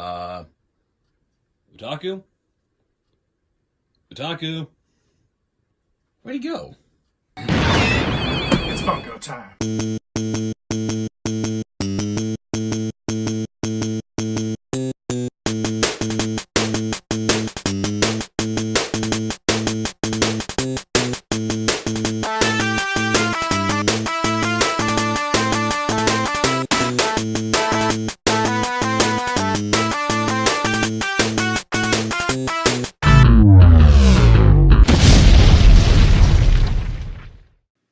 Uh, Utaku? Utaku? Where'd he go? It's Funko time.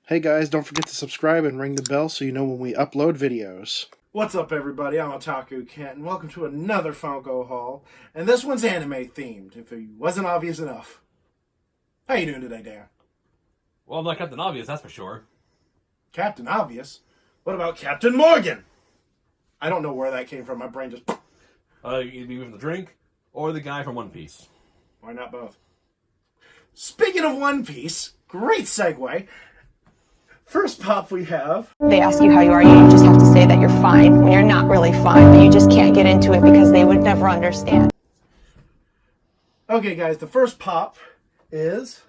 Hey guys, don't forget to subscribe and ring the bell so you know when we upload videos. What's up, everybody? I'm Otaku Kent, and welcome to another Funko Haul. And this one's anime themed, if it wasn't obvious enough. How you doing today, Dan? Well, I'm not Captain Obvious, that's for sure. Captain Obvious? What about Captain Morgan? I don't know where that came from. My brain just... You'd be with the drink, or the guy from One Piece. Why not both? Speaking of One Piece, great segue. First pop we have... They ask you how you are, you just have to say that you're fine when you're not really fine, but you just can't get into it because they would never understand. Okay, guys, the first pop is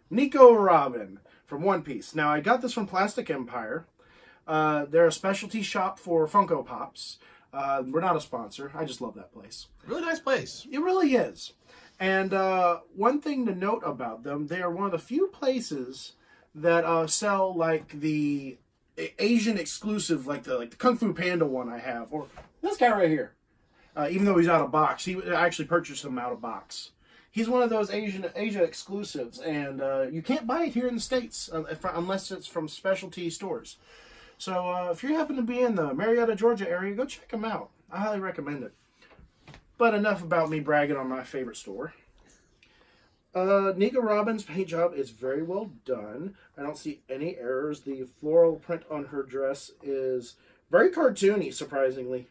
Nico Robin from One Piece. Now, I got this from Plastic Empire. They're a specialty shop for Funko Pops. We're not a sponsor. I just love that place. Really nice place. It really is. And one thing to note about them, they are one of the few places that sell like the Asian exclusive, like the Kung Fu Panda one I have, or this guy right here. Even though he's out of box, I actually purchased him out of box. He's one of those Asia exclusives, and you can't buy it here in the States unless it's from specialty stores. So if you happen to be in the Marietta, Georgia area, go check him out. I highly recommend it. But enough about me bragging on my favorite store. Nico Robin's paint job is very well done. I don't see any errors. The floral print on her dress is very cartoony, surprisingly.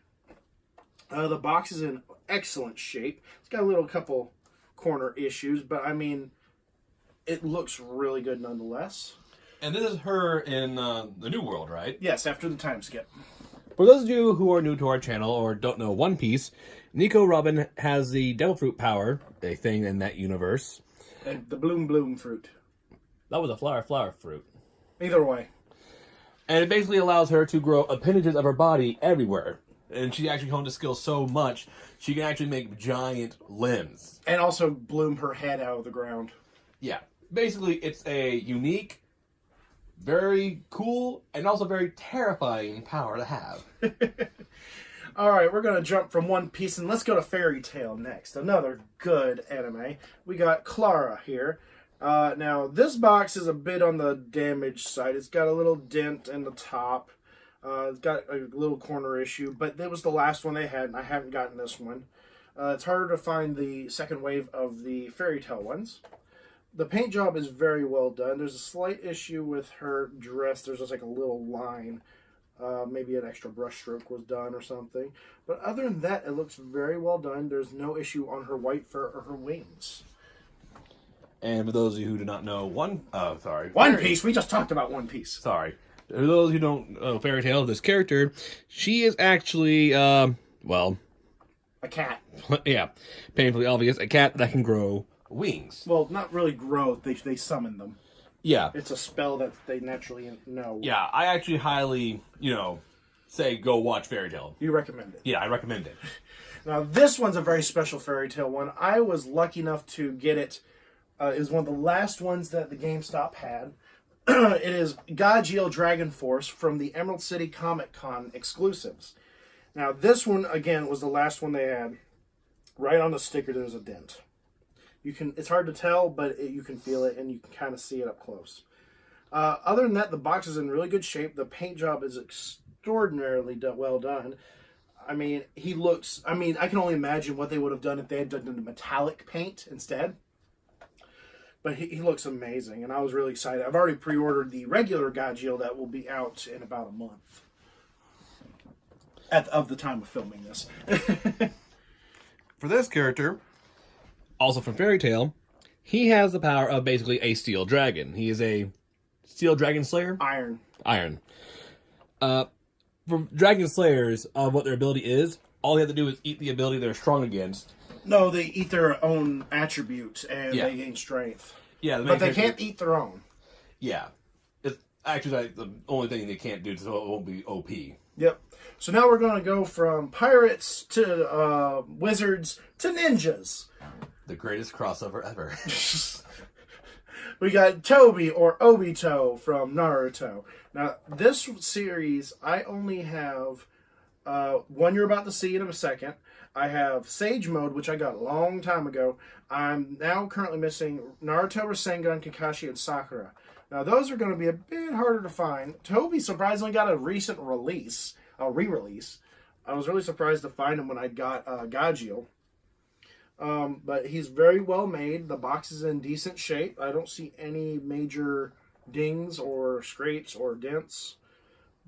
The box is in excellent shape. It's got a little couple corner issues, but I mean, it looks really good nonetheless. And this is her in the New World, right? Yes, after the time skip. For those of you who are new to our channel or don't know One Piece, Nico Robin has the Devil Fruit power, a thing in that universe. And the bloom fruit. That was a flower fruit. Either way. And it basically allows her to grow appendages of her body everywhere. And she actually honed the skill so much, she can actually make giant limbs. And also bloom her head out of the ground. Yeah. Basically, it's a unique, very cool, and also very terrifying power to have. Alright, we're going to jump from One Piece and let's go to Fairy Tail next. Another good anime. We got Clara here. Now, this box is a bit on the damaged side. It's got a little dent in the top. It's got a little corner issue, but that was the last one they had, and I haven't gotten this one. It's harder to find the second wave of the Fairy Tail ones. The paint job is very well done. There's a slight issue with her dress. There's just like a little line. Maybe an extra brush stroke was done or something. But other than that, it looks very well done. There's no issue on her white fur or her wings. And for those of you who do not know One Piece. We just talked about One Piece. Sorry. For those who don't know Fairy Tail, this character, she is actually, well... A cat. Yeah. Painfully obvious. A cat that can grow wings. Well, not really grow. They summon them. Yeah. It's a spell that they naturally know. Yeah, I actually highly, say go watch Fairy Tail. You recommend it? Yeah, I recommend it. Now, this one's a very special Fairy Tail one. I was lucky enough to get it. It was one of the last ones that the GameStop had. It is Gajeel Dragon Force from the Emerald City Comic Con exclusives. Now, this one, again, was the last one they had. Right on the sticker, there's a dent. It's hard to tell, but you can feel it, and you can kind of see it up close. Other than that, the box is in really good shape. The paint job is extraordinarily well done. I mean, I can only imagine what they would have done if they had done the metallic paint instead. But he looks amazing, and I was really excited. I've already pre-ordered the regular Gajeel that will be out in about a month. Of the time of filming this. For this character... Also from Fairy Tail, he has the power of basically a steel dragon. He is a steel dragon slayer? Iron. For dragon slayers, what their ability is, all they have to do is eat the ability they're strong against. No, they eat their own attributes and Yeah. they gain strength. Yeah, But they can't eat their own. Yeah. It's actually like, the only thing they can't do, so it won't be OP. Yep. So now we're going to go from pirates to wizards to ninjas. The greatest crossover ever. We got Toby or Obito from Naruto. Now, this series, I only have one you're about to see in a second. I have Sage Mode, which I got a long time ago. I'm now currently missing Naruto, Rasengan, Kakashi, and Sakura. Now, those are going to be a bit harder to find. Toby surprisingly got a recent release, a re-release. I was really surprised to find him when I got Gagio. But he's very well made. The box is in decent shape. I don't see any major dings or scrapes or dents.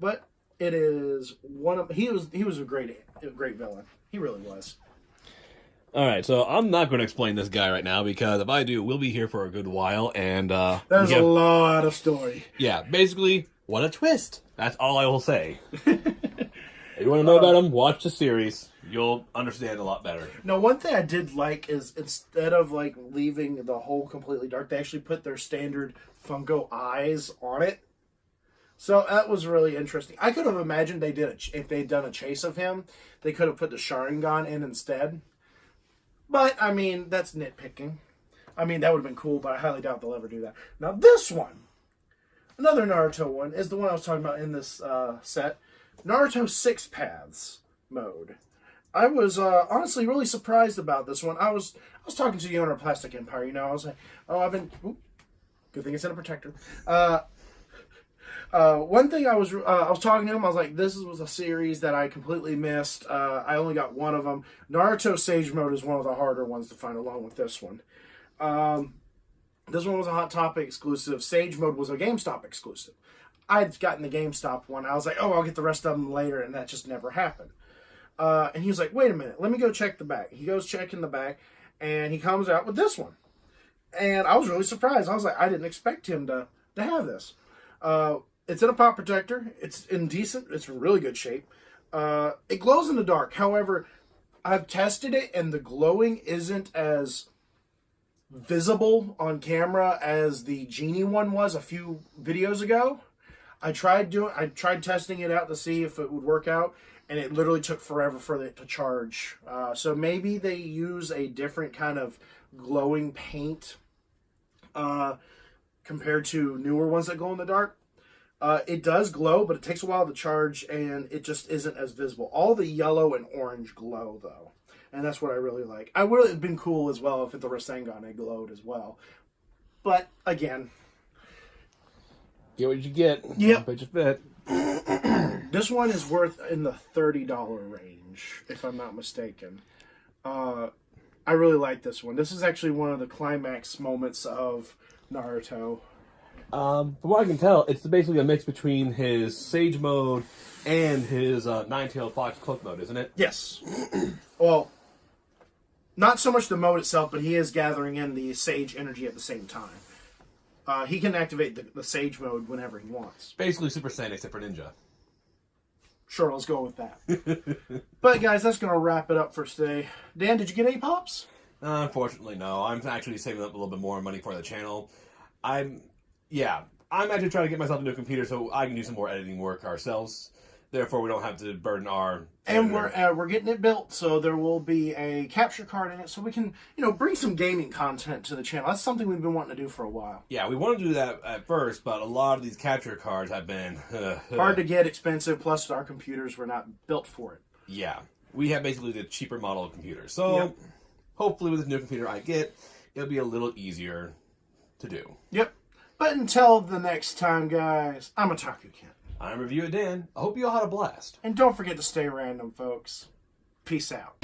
But it is one of he was a great villain. He really was. All right, so I'm not going to explain this guy right now because if I do, we'll be here for a good while. And There's a lot of story. Yeah, basically, what a twist. That's all I will say. If you want to know about him, watch the series. You'll understand a lot better. Now, one thing I did like is instead of like leaving the hole completely dark, they actually put their standard Funko eyes on it. So that was really interesting. I could have imagined if they'd done a chase of him, they could have put the Sharingan in instead. But, I mean, that's nitpicking. I mean, that would have been cool, but I highly doubt they'll ever do that. Now, this one, another Naruto one, is the one I was talking about in this set. Naruto 6 Paths mode. I was honestly really surprised about this one. I was talking to the owner of Plastic Empire, I was like, good thing it's in a protector. One thing I was talking to him, I was like, this was a series that I completely missed. I only got one of them. Naruto Sage Mode is one of the harder ones to find along with this one. This one was a Hot Topic exclusive. Sage Mode was a GameStop exclusive. I'd gotten the GameStop one. I was like, I'll get the rest of them later, and that just never happened. And he was like, wait a minute, let me go check the back. He goes checking the back, and he comes out with this one. And I was really surprised. I was like, I didn't expect him to have this. It's in a pop protector. It's in really good shape. It glows in the dark. However, I've tested it, and the glowing isn't as visible on camera as the Genie one was a few videos ago. I tried testing it out to see if it would work out, and it literally took forever for it to charge. So maybe they use a different kind of glowing paint compared to newer ones that glow in the dark. It does glow, but it takes a while to charge, and it just isn't as visible. All the yellow and orange glow, though, and that's what I really like. I would have been cool as well if the Rasengan had glowed as well. But, again... Get what you get. Yep. But you fit. This one is worth in the $30 range, if I'm not mistaken. I really like this one. This is actually one of the climax moments of Naruto. From what I can tell, it's basically a mix between his Sage Mode and his Nine-Tailed Fox Cloak Mode, isn't it? Yes. Well, not so much the mode itself, but he is gathering in the Sage energy at the same time. He can activate the Sage Mode whenever he wants. Basically Super Saiyan except for Ninja. Sure, let's go with that. But guys, that's going to wrap it up for today. Dan, did you get any pops? Unfortunately, no. I'm actually saving up a little bit more money for the channel. I'm actually trying to get myself into a computer so I can do some more editing work ourselves. Therefore, we don't have to burden our... And we're getting it built, so there will be a capture card in it, so we can, bring some gaming content to the channel. That's something we've been wanting to do for a while. Yeah, we wanted to do that at first, but a lot of these capture cards have been... hard to get, expensive, plus our computers were not built for it. Yeah, we have basically the cheaper model of computer. So, Hopefully with this new computer I get, it'll be a little easier to do. Yep. But until the next time, guys, I'm Otaku Ken. I'm Review It Dan. I hope you all had a blast. And don't forget to stay random, folks. Peace out.